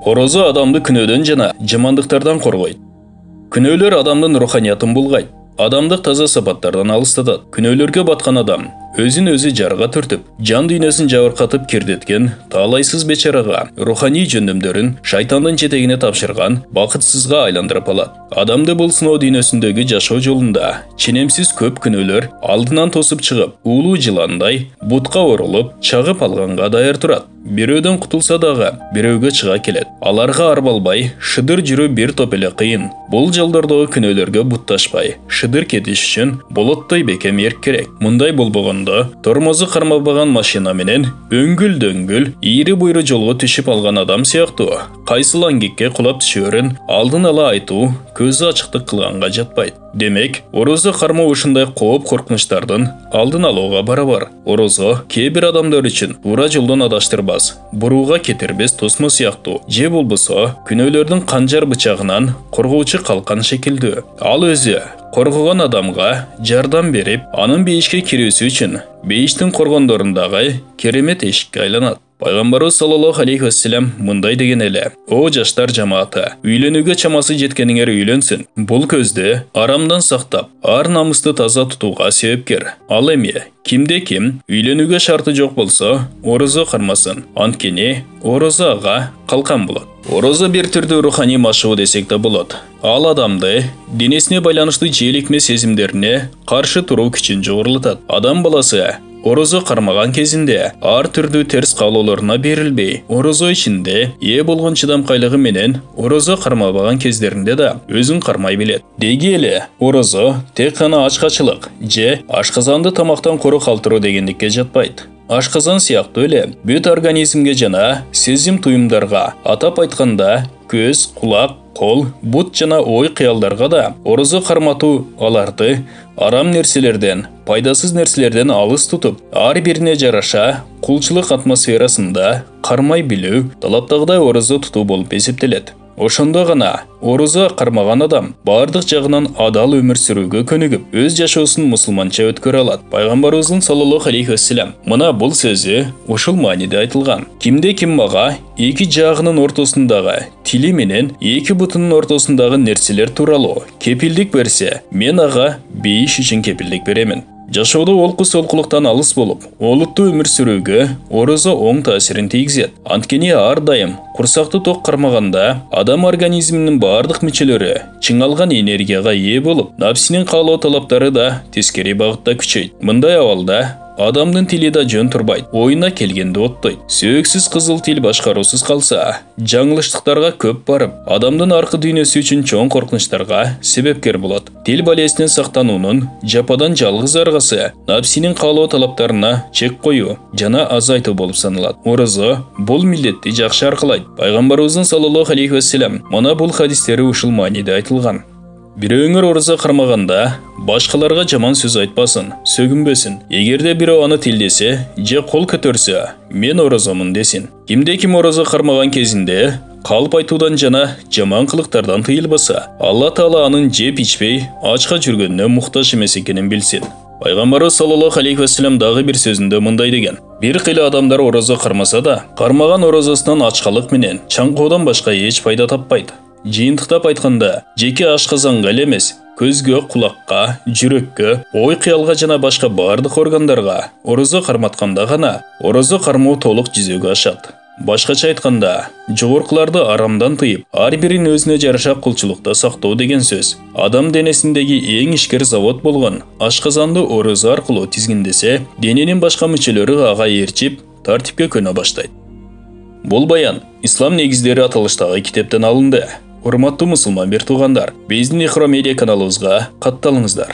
Орозо адамды күнөөдөн жана жамандыктардан коргойт. Күнөөлөр адамдын руханиятын булгайт. Адамдык таза сапаттардан алыстатат. Күнөөлөргө баткан адам өзүн өзү жарга түртүп, жан дүйнөсүн жабыркатып кирдеткен талайсыз бечарага руханий жөндөмдөрүн шайтандын жетегине тапшырган бакытсызга айландырып алат. Адамды бул сыноо дүйнөсүндөгү жашоо жолунда ченемсиз көп күнөөлөр алдынан тосуп чыгып, уулуу жыландай бутка орулуп, чагып алганга даяр турат. Бирөөдөн кутулса дагы бирөөгө чыга келет. Аларга арбалбай, шыдыр жүрүү бир топ эле кыйын. Бул жолдордогу күнөөлөргө бутташпай, шыдыр кетиш үчүн болоттой бекем эрк керек. Мындай болбогондо, тормозу кармабаган машина менен өңгүл-дөңгүл, ийри буйру жолго түшүп алган адам сыяктуу кайсыл аңгекке кулап түшөрүн алдын ала айтуу көзү ачыктык кылганга жатпайт. Демек, орозо кармоо ушундай коркунучтардын алдын алууга барабар. Орозо кээ бир адамдар үчүн туура жолдон адаштырбас, бурууга кетирбес тосмо сыяктуу, же болбосо күнөөлөрдүн канжар бычагынан коргоочу калкан шекилдүү. Ал өзү коргогон адамга жардам берип, анын бейишке кирүүсү үчүн бейиштин коргондорундагы керемет эшикке айланат. Пайгамбарыбыз саллаллаху алейхи вассалам мындай деген эле: "О жаштар жамааты, үйлөнүүгө чамасы жеткениңер үйлөнсүн. Бул көздү арамдан сактап, ар намысты таза тутууга себепкер. Ал эми кимде ким үйлөнүүгө шарты жок болсо, орозо кармасын. Анткени орозо ага калкан болот." Орозо бир түрдүү руханий машыгуу десек да болот. Ал адамды денесине байланыштуу желекме сезимдерине каршы туруу күчүн жогорулатат. Адам баласы орозо кармаган кезинде ар түрдүү терс каалоолоруна берилбей, орозо ичинде ээ болгон чыдамкайлыгы менен орозо кармабаган кездеринде да өзүн кармай билет. Деги эле орозо тек гана ачкачылык же ашказанды тамактан кору калтыруу дегендикке жатпайт. Ашказан сыяктуу эле бүт организмге жана сезим туюмдарга, атап айтканда көз, кулак, кол, бут жана ой кыялдарга да орозо карматуу аларды арам нерселерден, пайдасыз нерселерден алыс тутуп, ар бирине жараша кулчулук атмосферасында кармай билүү талаптагыдай орозо тутуу болуп эсептелет. Ошондо гана орозо кармаган адам бардык жагынан адал өмүр сүрүүгө көнүгүп, өз жашоосун мусулманча өткөрө алат. Пайгамбарыбыздын саллаллаху алейхи вассалам мына бул сөзү ушул мааниде айтылган: "Кимде ким мага эки жагынын ортосундагы тили менен эки бутунун ортосундагы нерселер тууралуу кепилдик берсе, мен ага бейиш үчүн кепилдик беремин." Жашоодо олку-солкулуктан алыс болуп, олуттуу өмүр сүрүүгө орозо оң таасирин тийгизет. Анткени ар дайым курсакты ток кармаганда адам организминин бардык мүчөлөрү чыңалган энергияга ээ болуп, напсинин каалоо талаптары да тескери багытта күчөйт. Мындай абалда адамдын тили да жөн турбайт, оюна келгенде оттойт. Сөөгсүз кызыл тил башкаруусуз калса, жаңылыштыктарга көп барып, адамдын аркы дүйнөсү үчүн чоң коркунучтарга себепкер болот. Тил балесинен сактануунун жападан жалгыз аргасы напсинин каалоо талаптарына чек коюу жана азайтуу болуп саналат. Орозо бул милдетти жакшы аркылайт. Пайгамбарыбыздын саллаллаху алейхи вассалам мына бул хадистери ушул мааниде айтылган: "Бирөөңөр орозо кармаганда башкаларга жаман сөз айтпасын, сөгүнбөсүн. Эгерде бирөө аны тилдесе же кол көтөрсө, мен орозомун десин. Кимде ким орозо кармаган кезинде калп айтуудан жана жаман кылыктардан тыйылбаса, Алла Таала анын жеп ичпей ачка жүргөнүнө муктаж эмес экенин билсин." Пайгамбарыбыз саллаллаху алейхи вассалам дагы бир сөзүндө мындай деген: "Бир кыйла адамдар орозо кармаса да, кармаган орозосунан ачкалык менен чаңкоодон башка эч пайда таппайт." Жыйынтыктап айтканда, жеке ашказанга эле эмес, көзгө, кулакка, жүрөккө, ой кыялга жана башка бардык органдарга орозо карматканда гана орозо кармоо толук жүзөгө ашат. Башкача айтканда, жогоркуларды арамдан тыйып, ар бирин өзүнө жараша кулчулукта сактоо деген сөз. Адам денесиндеги эң ишкер завод болгон ашказанды орозо аркылуу тизгиндесе, дененин башка мүчөлөрү ага ээрчип, тартипке көнө баштайт. Бул баян Ислам негиздери аталыштагы китептен алынды. Урматтуу мусулман бир туугандар, биздин Ихро медиа каналыбызга катталыңыздар.